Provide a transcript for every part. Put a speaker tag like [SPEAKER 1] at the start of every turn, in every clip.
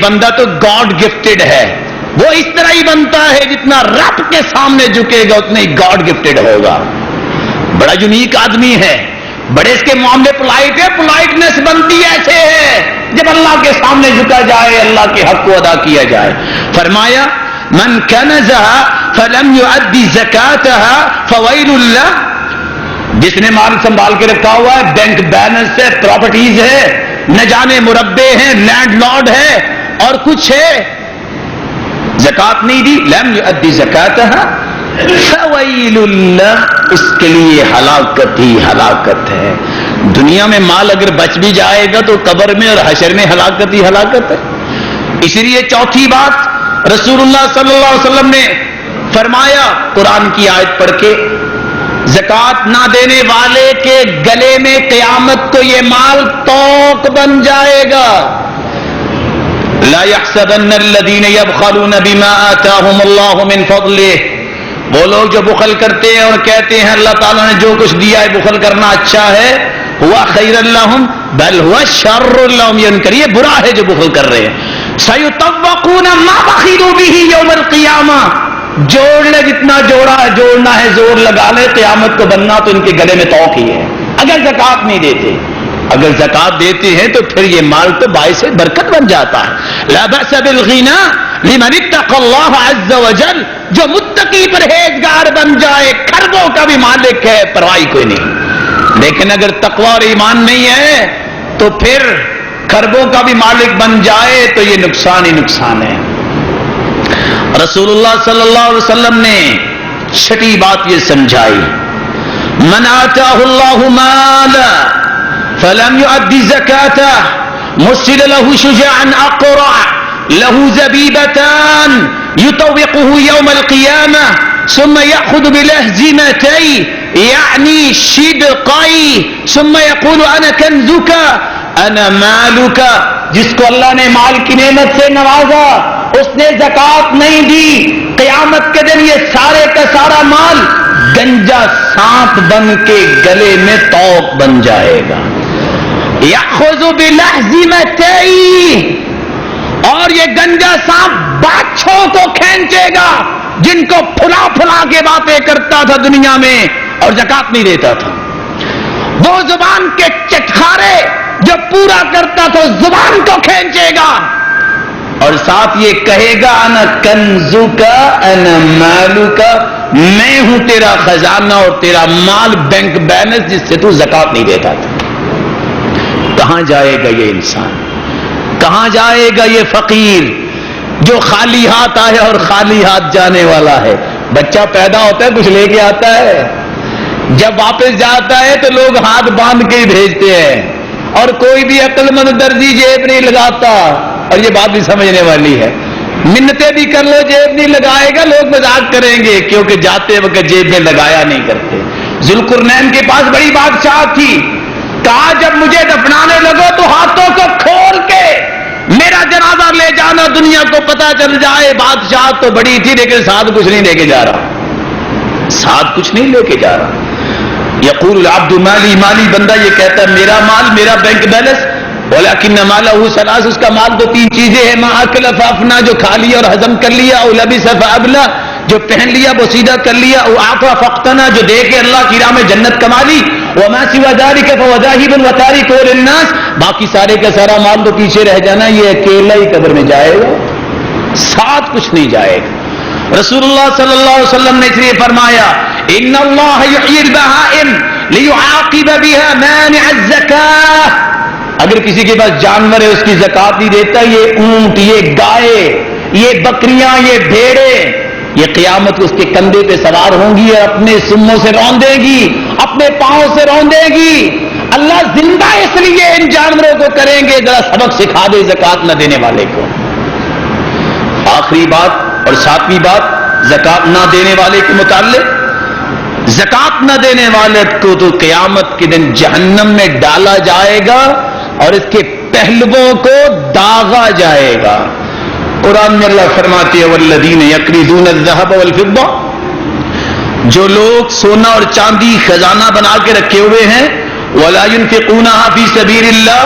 [SPEAKER 1] بندہ تو God gifted ہے، وہ اس طرح ہی بنتا ہے جتنا رب کے سامنے جھکے گا اتنا ہی گاڈ گفٹڈ ہوگا. بڑا یونیک آدمی ہے، بڑے اس کے معاملے پولائٹ ہے. پولائٹنس بنتی ایسے ہے جب اللہ کے سامنے جھکا جائے، اللہ کے حق کو ادا کیا جائے. فرمایا من کنزها فلم يؤدي زکاتها فویل له، جس نے مال سنبھال کے رکھا ہوا ہے، بینک بیلنس ہے، پراپرٹیز ہے، نہ جانے مربے ہیں، لینڈ لارڈ ہے اور کچھ ہے، زکات نہیں دی، لم يؤدي زکاتها فویل له، اس کے لیے ہلاکت ہی ہلاکت ہے. دنیا میں مال اگر بچ بھی جائے گا تو قبر میں اور حشر میں ہلاکت ہی ہلاکت ہے. اسی لیے چوتھی بات رسول اللہ صلی اللہ علیہ وسلم نے فرمایا قرآن کی آیت پڑھ کے، زکات نہ دینے والے کے گلے میں قیامت کو یہ مال توق بن جائے گا. لا يحسبن الذين يبخلون بما آتاهم الله من فضله، وہ لوگ جو بخل کرتے ہیں اور کہتے ہیں اللہ تعالیٰ نے جو کچھ دیا ہے بخل کرنا اچھا ہے، ہوا خیر لهم بل هو شر لهم، یہ ان کے لیے برا ہے جو بخل کر رہے ہیں. سيطوقون ما بخلوا به يوم القيامة، جوڑ لے جتنا جوڑا ہے، جوڑنا ہے زور لگا لے، قیامت کو بننا تو ان کے گلے میں توق ہی ہے. اگر زکات نہیں دیتے، اگر زکات دیتے ہیں تو پھر یہ مال تو باعث برکت بن جاتا ہے. لا بأس بالغنى لمن اتقى الله عز وجل، جو متقی پرہیزگار بن جائے کھربوں کا بھی مالک ہے، پرواہی کوئی نہیں. لیکن اگر تقوی اور ایمان نہیں ہے تو پھر کھربوں کا بھی مالک بن جائے تو یہ نقصان ہی نقصان ہے. رسول اللہ صلی اللہ علیہ وسلم نے چھٹی بات یہ سمجھائی، من آتاہ اللہ مالا فلم يؤدي زکاتہ مثل له شجاعا اقرع له زبیبتان یطوقه یوم القیامہ ثم یأخذ بلہزمتي یعنی شدقی ثم یقول انا کنزک انا مالک. جس کو اللہ نے مال کی نعمت سے نوازا، اس نے زکات نہیں دی، قیامت کے دن یہ سارے کا سارا مال گنجا سانپ بن کے گلے میں توق بن جائے گا. یأخذ بلہزمتی، اور یہ گنجا سانپ باچھوں کو کھینچے گا جن کو پھلا پھلا کے باتیں کرتا تھا دنیا میں اور زکات نہیں دیتا تھا. وہ زبان کے چٹخارے جو پورا کرتا تھا زبان کو کھینچے گا اور ساتھ یہ کہے گا انا کنزک انا مالک، میں ہوں تیرا خزانہ اور تیرا مال، بینک بیلنس جس سے تو زکات نہیں دیتا تھا. کہاں جائے گا یہ انسان، کہاں جائے گا یہ فقیر جو خالی ہاتھ آئے اور خالی ہاتھ جانے والا ہے. بچہ پیدا ہوتا ہے کچھ لے کے آتا ہے، جب واپس جاتا ہے تو لوگ ہاتھ باندھ کے ہی بھیجتے ہیں اور کوئی بھی عقل مند درزی جیب نہیں لگاتا. اور یہ بات بھی سمجھنے والی ہے، منتیں بھی کر لو جیب نہیں لگائے گا، لوگ مذاق کریں گے کیونکہ جاتے وقت جیب میں لگایا نہیں کرتے. ذوالقرنین کے پاس بڑی بادشاہ تھی، کہا جب مجھے دفنانے لگو تو ہاتھوں کو کھول کے میرا جنازہ لے جانا، دنیا کو پتا چل جائے. بادشاہ تو بڑی تھی لیکن ساتھ کچھ نہیں لے کے جا رہا، ساتھ کچھ نہیں لے کے جا رہا. یقول العبد مالی مالی، بندہ یہ کہتا ہے میرا مال، میرا بینک بیلنس، ولکن مالہ ثلاث، اس کا مال تو تین چیزیں ہیں، ما اکل فافنا، جو کھا لیا اور ہضم کر لیا، او لبس فابلا، جو پہن لیا وہ سیدھا کر لیا، او اعطى فاقتنا، جو دے کے اللہ کی راہ میں جنت کما لی، وما سوى ذلك فهو ذاهب وتارك للناس، باقی سارے کا سارا مال تو پیچھے رہ جانا، یہ اکیلا ہی قبر میں جائے گا، ساتھ کچھ نہیں جائے گا. رسول اللہ صلی اللہ علیہ وسلم نے اس لیے فرمایا ان اللہ یحیی البہائم لیعاقب بها مانع الزکاة، اگر کسی کے پاس جانور ہے اس کی زکات نہیں دیتا، یہ اونٹ، یہ گائے، یہ بکریاں، یہ بھیڑیں، یہ قیامت اس کے کندھے پہ سوار ہوں گی اور اپنے سموں سے روندے گی، اپنے پاؤں سے روندے گی. اللہ زندہ اس لیے ان جانوروں کو کریں گے ذرا سبق سکھا دے زکات نہ دینے والے کو. آخری بات اور ساتویں بات زکات نہ دینے والے کے متعلق، زکات نہ دینے والے کو تو قیامت کے دن جہنم میں ڈالا جائے گا اور اس کے پہلوؤں کو داغا جائے گا. قرآن میں اللہ فرماتے ہیں والذین یکریزون الذهب والفضہ، جو لوگ سونا اور چاندی خزانہ بنا کے رکھے ہوئے ہیں، ولا ينفقونها فی سبیل اللہ،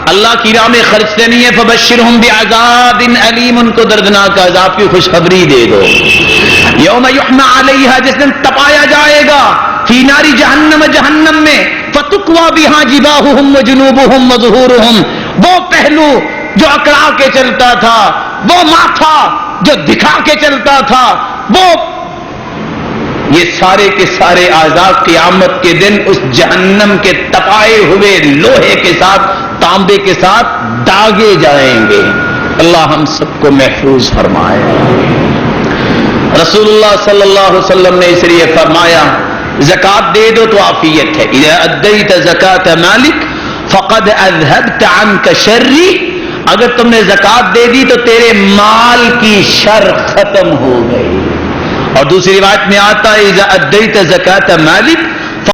[SPEAKER 1] اللہ کی راہ میں خرچتے نہیں ہے، فبشرہم بعذاب علیم، ان کو دردناک عذاب کی خوشخبری دے دو۔ یوم یحمى علیہا، جس دن تپایا جائے گا، فی نار جہنم، جہنم میں، فتکوی بہا جباہہم وجنوبہم وظہورہم، وہ پہلو جو اکڑا کے چلتا تھا، وہ ماتھا جو دکھا کے چلتا تھا، وہ یہ سارے کے سارے اعضاء قیامت کے دن اس جہنم کے تپائے ہوئے لوہے کے ساتھ، تانبے کے ساتھ داغے جائیں گے۔ اللہ ہم سب کو محفوظ فرمائے۔ رسول اللہ صلی اللہ علیہ وسلم نے اس لیے فرمایا زکات دے دو تو عافیت ہے، اذا ادیت زکات مالک فقد اذهبت عنك شری، اگر تم نے زکات دے دی تو تیرے مال کی شر ختم ہو گئی۔ اور دوسری روایت میں آتا ہے اذا ادیت زکات مالک